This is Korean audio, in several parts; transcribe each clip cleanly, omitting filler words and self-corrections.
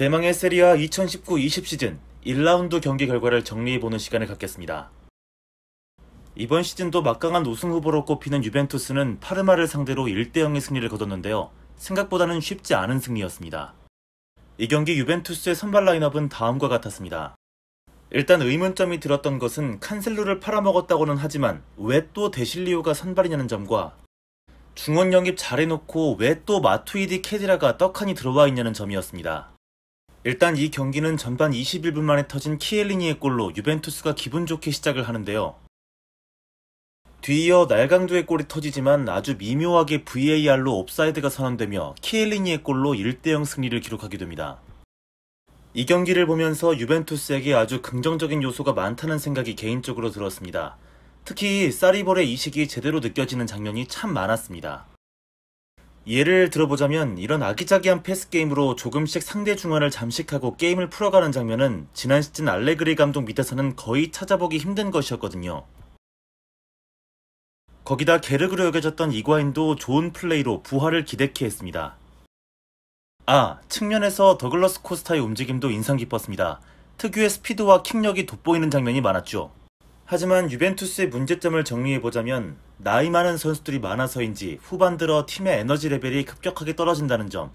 대망의 세리아 2019-20 시즌 1라운드 경기 결과를 정리해보는 시간을 갖겠습니다. 이번 시즌도 막강한 우승 후보로 꼽히는 유벤투스는 파르마를 상대로 1대0의 승리를 거뒀는데요. 생각보다는 쉽지 않은 승리였습니다. 이 경기 유벤투스의 선발 라인업은 다음과 같았습니다. 일단 의문점이 들었던 것은 칸셀루를 팔아먹었다고는 하지만 왜 또 데실리오가 선발이냐는 점과 중원 영입 잘해놓고 왜 또 마투이디 케디라가 떡하니 들어와 있냐는 점이었습니다. 일단 이 경기는 전반 21분 만에 터진 키엘리니의 골로 유벤투스가 기분 좋게 시작을 하는데요. 뒤이어 날강도의 골이 터지지만 아주 미묘하게 VAR로 옵사이드가 선언되며 키엘리니의 골로 1대0 승리를 기록하게 됩니다. 이 경기를 보면서 유벤투스에게 아주 긍정적인 요소가 많다는 생각이 개인적으로 들었습니다. 특히 사리볼의 이식이 제대로 느껴지는 장면이 참 많았습니다. 예를 들어보자면 이런 아기자기한 패스게임으로 조금씩 상대 중원을 잠식하고 게임을 풀어가는 장면은 지난 시즌 알레그리 감독 밑에서는 거의 찾아보기 힘든 것이었거든요. 거기다 게르그로 여겨졌던 이과인도 좋은 플레이로 부활을 기대케 했습니다. 측면에서 더글러스 코스타의 움직임도 인상 깊었습니다. 특유의 스피드와 킥력이 돋보이는 장면이 많았죠. 하지만 유벤투스의 문제점을 정리해보자면 나이 많은 선수들이 많아서인지 후반 들어 팀의 에너지 레벨이 급격하게 떨어진다는 점,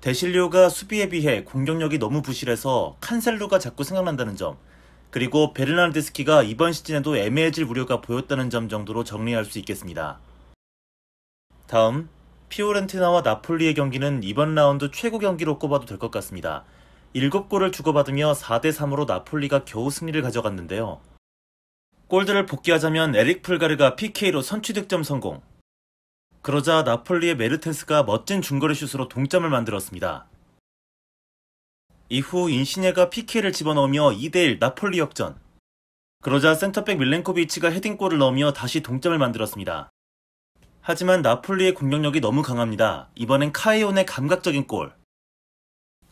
데실리오가 수비에 비해 공격력이 너무 부실해서 칸셀루가 자꾸 생각난다는 점, 그리고 베르나르데스키가 이번 시즌에도 애매해질 우려가 보였다는 점 정도로 정리할 수 있겠습니다. 다음, 피오렌티나와 나폴리의 경기는 이번 라운드 최고 경기로 꼽아도 될 것 같습니다. 7골을 주고받으며 4대3으로 나폴리가 겨우 승리를 가져갔는데요. 골들을 복귀하자면 에릭 풀가르가 PK로 선취 득점 성공. 그러자 나폴리의 메르텐스가 멋진 중거리 슛으로 동점을 만들었습니다. 이후 인시네가 PK를 집어넣으며 2대1 나폴리 역전. 그러자 센터백 밀렌코비치가 헤딩골을 넣으며 다시 동점을 만들었습니다. 하지만 나폴리의 공격력이 너무 강합니다. 이번엔 카이온의 감각적인 골.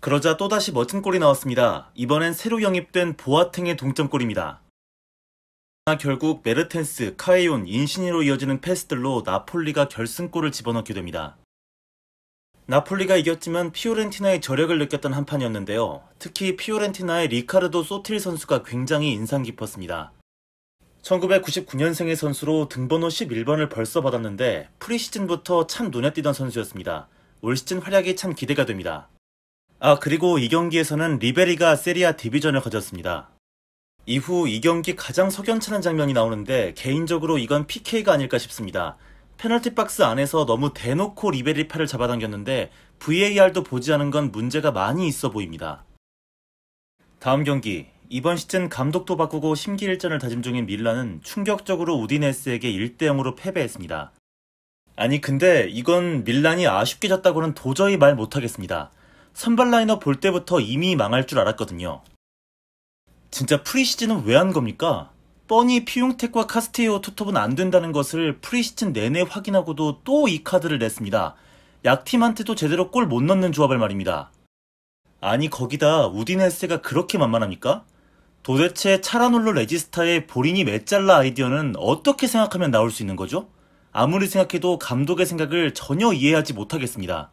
그러자 또다시 멋진 골이 나왔습니다. 이번엔 새로 영입된 보아탱의 동점골입니다. 결국 메르텐스, 카이온, 인시니로 이어지는 패스들로 나폴리가 결승골을 집어넣게 됩니다. 나폴리가 이겼지만 피오렌티나의 저력을 느꼈던 한판이었는데요. 특히 피오렌티나의 리카르도 소틸 선수가 굉장히 인상 깊었습니다. 1999년생의 선수로 등번호 11번을 벌써 받았는데 프리시즌부터 참 눈에 띄던 선수였습니다. 올 시즌 활약이 참 기대가 됩니다. 그리고 이 경기에서는 리베리가 세리아 디비전을 가졌습니다. 이후 이 경기 가장 석연찮은 장면이 나오는데 개인적으로 이건 PK가 아닐까 싶습니다. 페널티 박스 안에서 너무 대놓고 리베리 팔을 잡아당겼는데 VAR도 보지 않은 건 문제가 많이 있어 보입니다. 다음 경기, 이번 시즌 감독도 바꾸고 심기일전을 다짐 중인 밀란은 충격적으로 우디네스에게 1대0으로 패배했습니다. 근데 이건 밀란이 아쉽게 졌다고는 도저히 말 못하겠습니다. 선발 라인업 볼 때부터 이미 망할 줄 알았거든요. 진짜 프리시즌은 왜 한 겁니까? 뻔히 피용텍과 카스티에오 투톱은 안 된다는 것을 프리시즌 내내 확인하고도 또 이 카드를 냈습니다. 약팀한테도 제대로 골 못 넣는 조합을 말입니다. 거기다 우디네스가 그렇게 만만합니까? 도대체 차라놀로 레지스타의 보리니 메짤라 아이디어는 어떻게 생각하면 나올 수 있는 거죠? 아무리 생각해도 감독의 생각을 전혀 이해하지 못하겠습니다.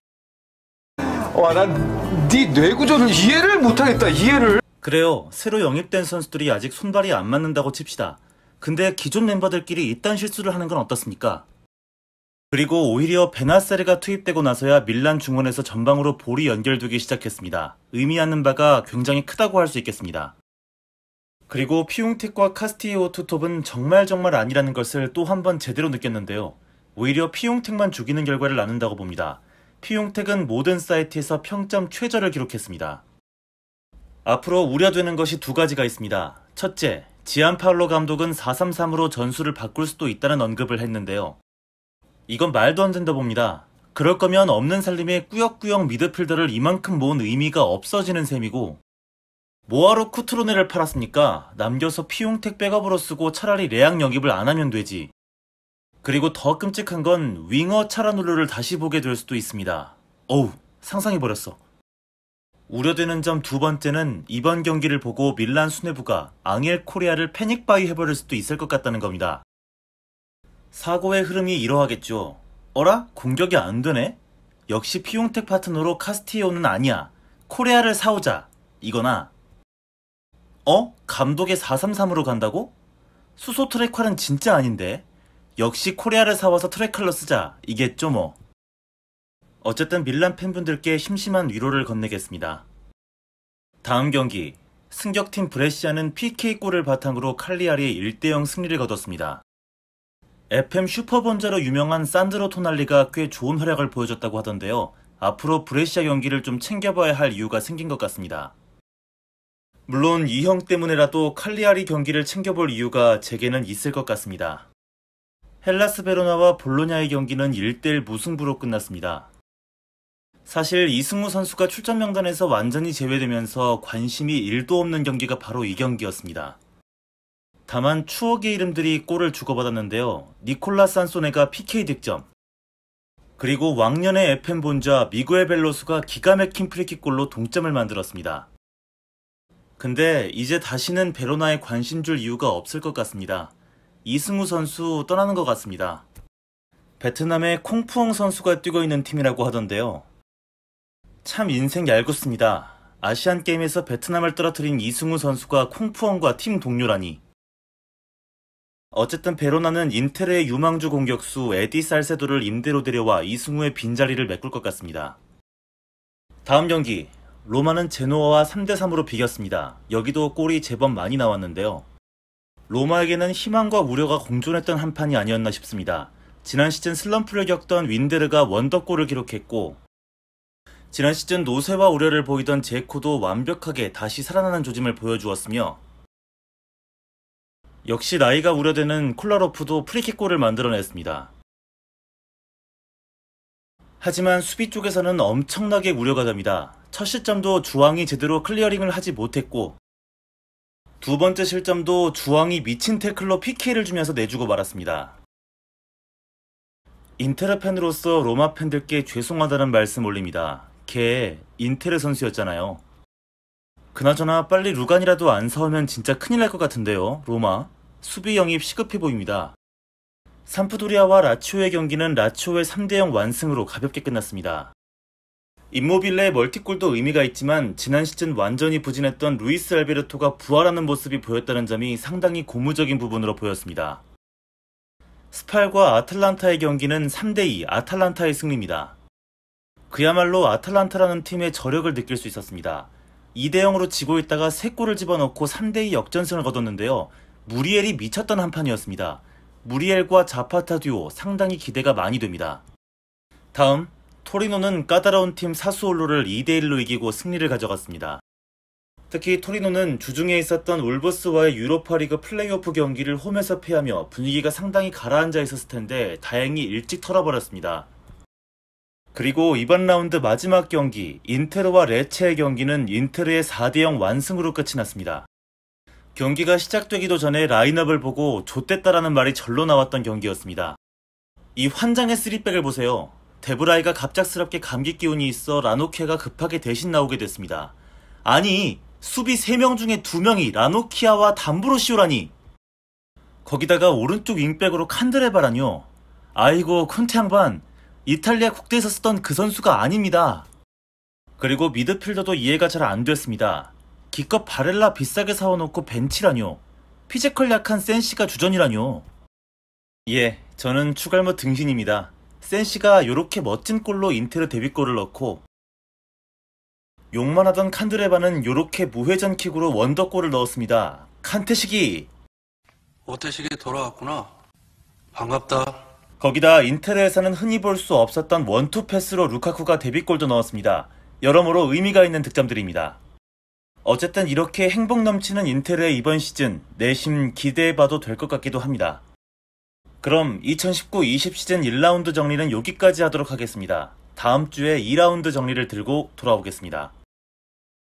난 네 뇌구조를 이해를 못하겠다, 이해를. 그래요. 새로 영입된 선수들이 아직 손발이 안 맞는다고 칩시다. 근데 기존 멤버들끼리 이딴 실수를 하는 건 어떻습니까? 그리고 오히려 베나세르가 투입되고 나서야 밀란 중원에서 전방으로 볼이 연결되기 시작했습니다. 의미하는 바가 굉장히 크다고 할 수 있겠습니다. 그리고 피용텍과 카스티에오 투톱은 정말 아니라는 것을 또 한 번 제대로 느꼈는데요. 오히려 피용텍만 죽이는 결과를 낳는다고 봅니다. 피용텍은 모든 사이트에서 평점 최저를 기록했습니다. 앞으로 우려되는 것이 두 가지가 있습니다. 첫째, 지안파울로 감독은 4-3-3으로 전술을 바꿀 수도 있다는 언급을 했는데요. 이건 말도 안 된다 봅니다. 그럴 거면 없는 살림에 꾸역꾸역 미드필더를 이만큼 모은 의미가 없어지는 셈이고, 뭐하러 쿠트로네를 팔았습니까? 남겨서 피용텍 백업으로 쓰고 차라리 레앙 영입을 안 하면 되지. 그리고 더 끔찍한 건 윙어 차라놀로를 다시 보게 될 수도 있습니다. 상상해버렸어. 우려되는 점 두 번째는 이번 경기를 보고 밀란 수뇌부가 앙헬 코레아를 패닉바이 해버릴 수도 있을 것 같다는 겁니다. 사고의 흐름이 이러하겠죠. 공격이 안 되네? 역시 피용텍 파트너로 카스티에오는 아니야. 코레아를 사오자 이거나 감독의 433으로 간다고? 수소 트랙활은 진짜 아닌데 역시 코레아를 사와서 트랙칼로 쓰자 이겠죠 뭐. 어쨌든 밀란 팬분들께 심심한 위로를 건네겠습니다. 다음 경기 승격팀 브레시아는 PK골을 바탕으로 칼리아리의 1대0 승리를 거뒀습니다. FM 슈퍼번자로 유명한 산드로 토날리가 꽤 좋은 활약을 보여줬다고 하던데요. 앞으로 브레시아 경기를 좀 챙겨봐야 할 이유가 생긴 것 같습니다. 물론 이 형 때문에라도 칼리아리 경기를 챙겨볼 이유가 제게는 있을 것 같습니다. 헬라스 베로나와 볼로냐의 경기는 1대1 무승부로 끝났습니다. 사실 이승우 선수가 출전 명단에서 완전히 제외되면서 관심이 1도 없는 경기가 바로 이 경기였습니다. 다만 추억의 이름들이 골을 주고받았는데요. 니콜라 산소네가 PK 득점, 그리고 왕년의 FM 본좌 미구엘 벨로스가 기가 막힌 프리킥골로 동점을 만들었습니다. 근데 이제 다시는 베로나에 관심 줄 이유가 없을 것 같습니다. 이승우 선수 떠나는 것 같습니다. 베트남의 콩푸엉 선수가 뛰고 있는 팀이라고 하던데요. 참 인생 얄궂습니다. 아시안게임에서 베트남을 떨어뜨린 이승우 선수가 콩푸엉과 팀 동료라니. 어쨌든 베로나는 인테르의 유망주 공격수 에디 살세도를 임대로 데려와 이승우의 빈자리를 메꿀 것 같습니다. 다음 경기 로마는 제노아와 3대3으로 비겼습니다. 여기도 골이 제법 많이 나왔는데요. 로마에게는 희망과 우려가 공존했던 한 판이 아니었나 싶습니다. 지난 시즌 슬럼프를 겪던 윈데르가 원더골을 기록했고, 지난 시즌 노쇠와 우려를 보이던 제코도 완벽하게 다시 살아나는 조짐을 보여주었으며, 역시 나이가 우려되는 콜라로프도 프리킥골을 만들어냈습니다. 하지만 수비 쪽에서는 엄청나게 우려가 됩니다. 첫 실점도 주앙이 제대로 클리어링을 하지 못했고, 두 번째 실점도 주앙이 미친 태클로 PK를 주면서 내주고 말았습니다. 인테르 팬으로서 로마 팬들께 죄송하다는 말씀 올립니다. 걔 인테르 선수였잖아요. 그나저나 빨리 루간이라도 안 사오면 진짜 큰일 날 것 같은데요. 로마 수비 영입 시급해 보입니다. 삼프도리아와 라치오의 경기는 라치오의 3대0 완승으로 가볍게 끝났습니다. 임모빌레의 멀티골도 의미가 있지만 지난 시즌 완전히 부진했던 루이스 알베르토가 부활하는 모습이 보였다는 점이 상당히 고무적인 부분으로 보였습니다. 스팔과 아탈란타의 경기는 3대2 아탈란타의 승리입니다. 그야말로 아탈란타라는 팀의 저력을 느낄 수 있었습니다. 2대0으로 지고 있다가 3골을 집어넣고 3대2 역전승을 거뒀는데요. 무리엘이 미쳤던 한판이었습니다. 무리엘과 자파타 듀오 상당히 기대가 많이 됩니다. 다음 토리노는 까다로운 팀 사수올로를 2대1로 이기고 승리를 가져갔습니다. 특히 토리노는 주중에 있었던 울버스와의 유로파리그 플레이오프 경기를 홈에서 패하며 분위기가 상당히 가라앉아 있었을 텐데 다행히 일찍 털어버렸습니다. 그리고 이번 라운드 마지막 경기 인테르와 레체의 경기는 인테르의 4대0 완승으로 끝이 났습니다. 경기가 시작되기도 전에 라인업을 보고 좆됐다라는 말이 절로 나왔던 경기였습니다. 이 환장의 3백을 보세요. 데브라이가 갑작스럽게 감기 기운이 있어 라노키아가 급하게 대신 나오게 됐습니다. 아니 수비 3명 중에 2명이 라노키아와 담브로시오라니. 거기다가 오른쪽 윙백으로 칸드레바라뇨. 아이고 콘테 양반, 이탈리아 국대에서 쓰던 그 선수가 아닙니다. 그리고 미드필더도 이해가 잘 안 됐습니다. 기껏 바렐라 비싸게 사와놓고 벤치라뇨. 피지컬 약한 센시가 주전이라뇨. 예, 저는 추갈모 등신입니다. 센시가 요렇게 멋진 골로 인테르 데뷔골을 넣고, 욕만 하던 칸드레바는 요렇게 무회전 킥으로 원더골을 넣었습니다. 칸테식이! 오태식이 돌아왔구나. 반갑다. 거기다 인테르에서는 흔히 볼 수 없었던 원투 패스로 루카쿠가 데뷔골도 넣었습니다. 여러모로 의미가 있는 득점들입니다. 어쨌든 이렇게 행복 넘치는 인테르의 이번 시즌 내심 기대해봐도 될 것 같기도 합니다. 그럼 2019-20 시즌 1라운드 정리는 여기까지 하도록 하겠습니다. 다음 주에 2라운드 정리를 들고 돌아오겠습니다.